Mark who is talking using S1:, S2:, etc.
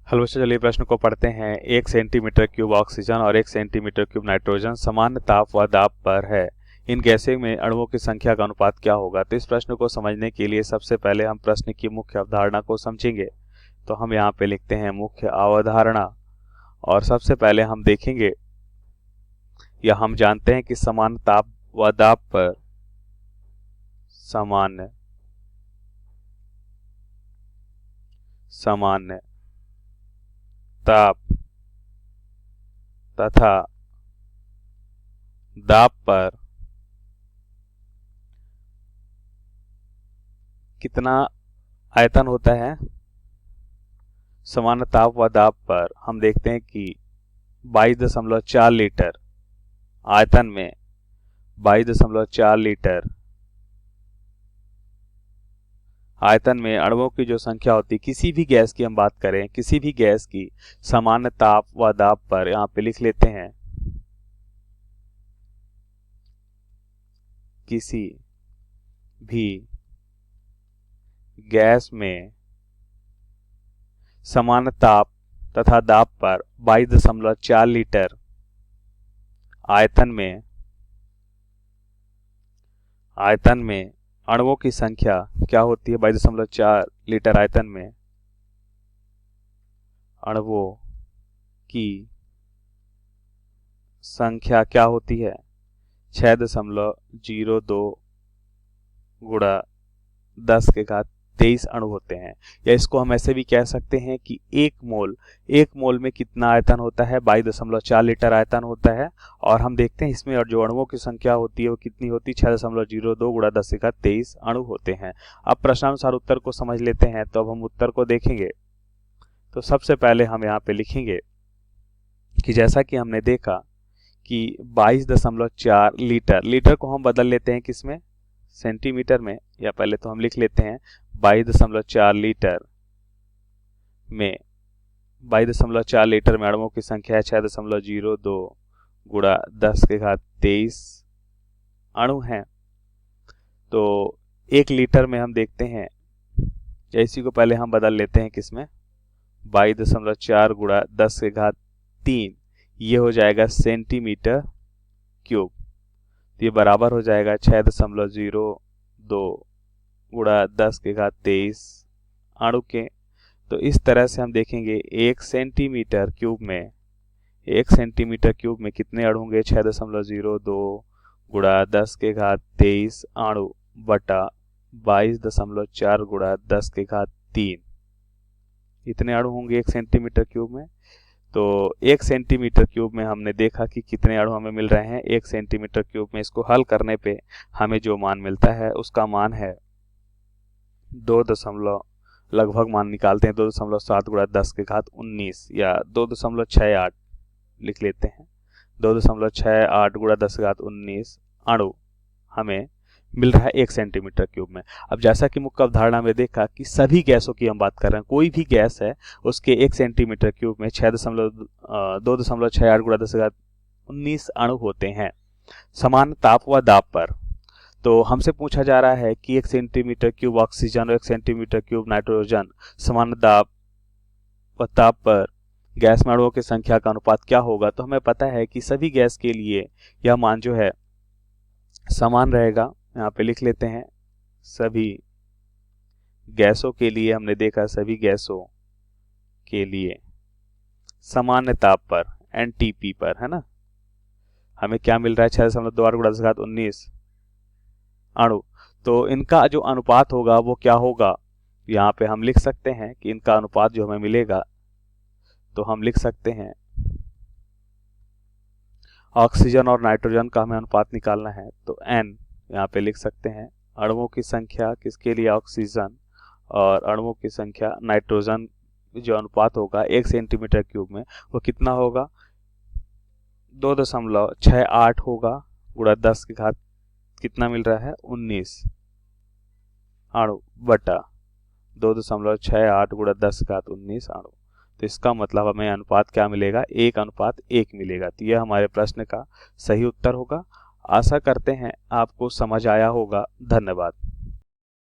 S1: Hello बच्चों, चलिए प्रश्न को पढ़ते हैं। 1 सेंटीमीटर क्यूब ऑक्सीजन और 1 सेंटीमीटर क्यूब नाइट्रोजन समान ताप व दाब पर है। इन गैसें में अणुओं की संख्या का अनुपात क्या होगा? तो इस प्रश्न को समझने के लिए सबसे पहले हम प्रश्न की मुख्य अवधारणा को समझेंगे। तो हम यहाँ पे लिखते हैं मुख्य अवधारणा, और सबसे पहले हम देखेंगे या हम जानते हैं कि समान ताप व दाब पर सामान्य ताप तथा दाब पर कितना आयतन होता है? समान ताप व दाब पर हम देखते हैं कि 22.4 लीटर आयतन में 22.4 लीटर आयतन में अणुओं की जो संख्या होती है, किसी भी गैस की हम बात करें, किसी भी गैस की सामान्य ताप व दाब पर यहाँ पे लिख लेते हैं किसी भी गैस में समान ताप तथा दाब पर 22.4 लीटर आयतन में अणुओं की संख्या क्या होती है? 22.4 लीटर आयतन में अणुओं की संख्या क्या होती है? 6.02 गुणा 10⁻23 अणु होते हैं। या इसको हम ऐसे भी कह सकते हैं कि एक मोल में कितना आयतन होता है? 22.4 लीटर आयतन होता है। और हम देखते हैं इसमें और जो अणुओं की संख्या होती है वो कितनी होती है? 6.02 गुणा 10⁻23 अणु होते हैं। अब प्रश्नानुसार उत्तर को समझ लेते हैं। तो अब हम उत्तर को देखेंगे। तो सबसे पहले हम यहाँ पे लिखेंगे कि जैसा कि हमने देखा कि 22.4 लीटर को हम बदल लेते हैं किसमें? सेंटीमीटर में। या पहले तो हम लिख लेते हैं 22.4 लीटर में 22.4 लीटर में अणुओं की संख्या है 6.02 गुणा 10⁻23 अणु हैं। तो 1 लीटर में हम देखते हैं, इसी को पहले हम बदल लेते हैं किसमें? 22.4 गुणा 10⁻3, ये हो जाएगा सेंटीमीटर क्यूब। तो ये बराबर हो जाएगा 6.02 गुणा 10⁻23 अणु के। तो इस तरह से हम देखेंगे 1 सेंटीमीटर क्यूब में कितने अणु होंगे? 6.02 गुणा 10⁻23 अणु बटा 22.4 गुणा 10⁻3, इतने अणु होंगे 1 सेंटीमीटर क्यूब में। तो 1 सेंटीमीटर क्यूब में हमने देखा कि कितने अणु हमें मिल रहे हैं 1 सेंटीमीटर क्यूब में। इसको हल करने पे हमें जो मान मिलता है उसका मान है 2 लगभग मान निकालते हैं 2.7 गुणा 10⁻19 या 2.68 लिख लेते हैं। 2.68 गुणा 10⁻19 अणु हमें मिल रहा है 1 सेंटीमीटर क्यूब में। अब जैसा कि मुख्य अवधारणा में देखा कि सभी गैसों की हम बात कर रहे हैं, कोई भी गैस है उसके 1 सेंटीमीटर क्यूब में 2.68 गुणा 10⁻19 अणु होते हैं समान ताप व दाब पर। तो हमसे पूछा जा रहा है कि 1 सेंटीमीटर क्यूब ऑक्सीजन और 1 सेंटीमीटर क्यूब नाइट्रोजन समान दाब व ताप पर गैस में अणुओं की संख्या का अनुपात क्या होगा? तो हमें पता है कि सभी गैस के लिए यह मान जो है समान रहेगा। यहाँ पे लिख लेते हैं सभी गैसों के लिए, हमने देखा सभी गैसों के लिए सामान्य ताप पर एनटीपी पर, है ना, हमें क्या मिल रहा है? 6.28 गुणा 10⁻19 अणु। तो इनका जो अनुपात होगा वो क्या होगा? यहाँ पे हम लिख सकते हैं कि इनका अनुपात जो हमें मिलेगा, तो हम लिख सकते हैं ऑक्सीजन और नाइट्रोजन का हमें अनुपात निकालना है। तो n यहाँ पे लिख सकते हैं अणुओं की संख्या किसके लिए? ऑक्सीजन, और अणुओं की संख्या नाइट्रोजन। जो अनुपात होगा 1 सेंटीमीटर क्यूब में वो कितना होगा? 2.68 होगा गुणा 10 की घात कितना मिल रहा है? 19 अणु बटा 2.68 गुणा 10 की घात 19 अणु। तो इसका मतलब हमें अनुपात क्या मिलेगा? 1:1 मिलेगा। तो यह हमारे प्रश्न का सही उत्तर होगा। आशा करते हैं आपको समझ आया होगा। धन्यवाद।